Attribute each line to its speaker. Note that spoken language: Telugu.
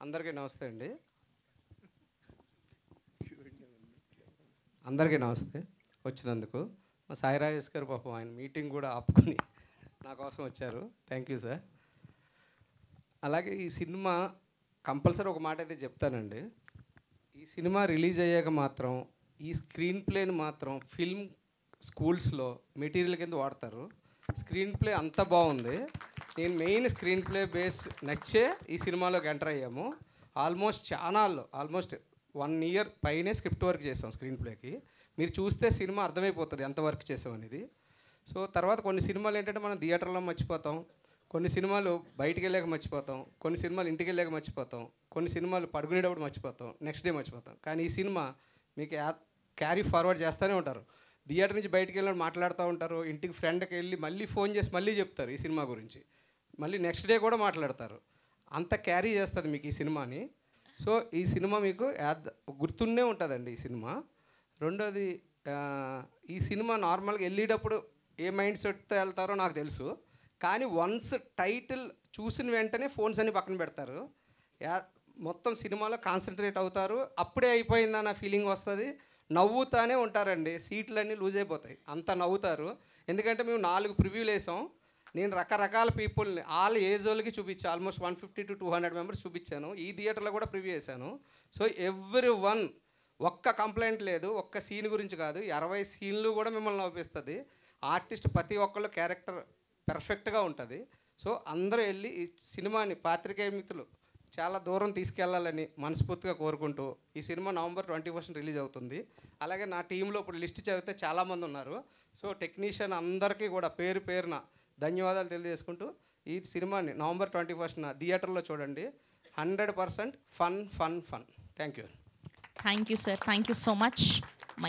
Speaker 1: అందరికీ నమస్తే అండి. అందరికీ నమస్తే వచ్చినందుకు. మా సాయి రాజేష్ గారు పాపం ఆయన మీటింగ్ కూడా ఆపుకొని నా కోసం వచ్చారు. Thank you sir. అలాగే ఈ సినిమా కంపల్సరీ ఒక మాట అయితే చెప్తానండి. ఈ సినిమా రిలీజ్ అయ్యాక మాత్రం ఈ స్క్రీన్ ప్లేని మాత్రం ఫిల్మ్ స్కూల్స్లో మెటీరియల్ కింద వాడతారు. స్క్రీన్ ప్లే అంత బాగుంది. నేను మెయిన్ స్క్రీన్ ప్లే బేస్ నచ్చే ఈ సినిమాలోకి ఎంటర్ అయ్యాము. ఆల్మోస్ట్ 1 year పైనే స్క్రిప్ట్ వర్క్ చేసాం స్క్రీన్ ప్లేకి. మీరు చూస్తే సినిమా అర్థమైపోతుంది ఎంత వర్క్ చేసాం అనేది. సో తర్వాత కొన్ని సినిమాలు ఏంటంటే మనం థియేటర్లో మర్చిపోతాం, కొన్ని సినిమాలు బయటికి వెళ్ళాక మర్చిపోతాం, కొన్ని సినిమాలు ఇంటికి వెళ్ళాక మర్చిపోతాం, కొన్ని సినిమాలు పడుకునేటప్పుడు మర్చిపోతాం, నెక్స్ట్ డే మర్చిపోతాం. కానీ ఈ సినిమా మీకు క్యారీ ఫార్వర్డ్ చేస్తూనే ఉంటారు. థియేటర్ నుంచి బయటికి వెళ్ళి మాట్లాడుతూ ఉంటారు, ఇంటికి ఫ్రెండ్కి వెళ్ళి మళ్ళీ ఫోన్ చేసి మళ్ళీ చెప్తారు ఈ సినిమా గురించి, మళ్ళీ నెక్స్ట్ డే కూడా మాట్లాడతారు. అంత క్యారీ చేస్తుంది మీకు ఈ సినిమాని. సో ఈ సినిమా మీకు గుర్తుండే ఉంటుందండి ఈ సినిమా. రెండోది, ఈ సినిమా నార్మల్గా వెళ్ళేటప్పుడు ఏ మైండ్ సెట్తో వెళ్తారో నాకు తెలుసు. కానీ వన్స్ టైటిల్ చూసిన వెంటనే ఫోన్స్ అన్ని పక్కన పెడతారు, మొత్తం సినిమాలో కాన్సన్ట్రేట్ అవుతారు. అప్పుడే అయిపోయిందన్న ఫీలింగ్ వస్తుంది. నవ్వుతానే ఉంటారండి, సీట్లన్నీ లూజ్ అయిపోతాయి, అంత నవ్వుతారు. ఎందుకంటే మేము 4 ప్రివ్యూలు వేసాం. నేను రకరకాల పీపుల్ని ఆల్ ఏజ్ వాళ్ళకి చూపించాను. ఆల్మోస్ట్ 150 to 200 మెంబర్స్ చూపించాను. ఈ థియేటర్లో కూడా ప్రివ్యూ చేశాను. సో ఎవ్రీవన్, ఒక్క కంప్లైంట్ లేదు. ఒక్క సీన్ గురించి కాదు, 20 సీన్లు కూడా మిమ్మల్ని నవ్విస్తుంది. ఆర్టిస్ట్ ప్రతి ఒక్కళ్ళు క్యారెక్టర్ పర్ఫెక్ట్గా ఉంటుంది. సో అందరూ వెళ్ళి ఈ సినిమాని పాత్రికేయ మిత్రులు చాలా దూరం తీసుకెళ్లాలని మనస్ఫూర్తిగా కోరుకుంటూ, ఈ సినిమా November 21 రిలీజ్ అవుతుంది. అలాగే నా టీంలో ఇప్పుడు లిస్ట్ చదివితే చాలామంది ఉన్నారు. సో టెక్నీషియన్ అందరికీ కూడా పేరు పేరున ధన్యవాదాలు తెలియజేసుకుంటూ, ఈ సినిమాని November 21 థియేటర్లో చూడండి. 100% fun. Thank you.
Speaker 2: Thank you, sir. Thank you so much.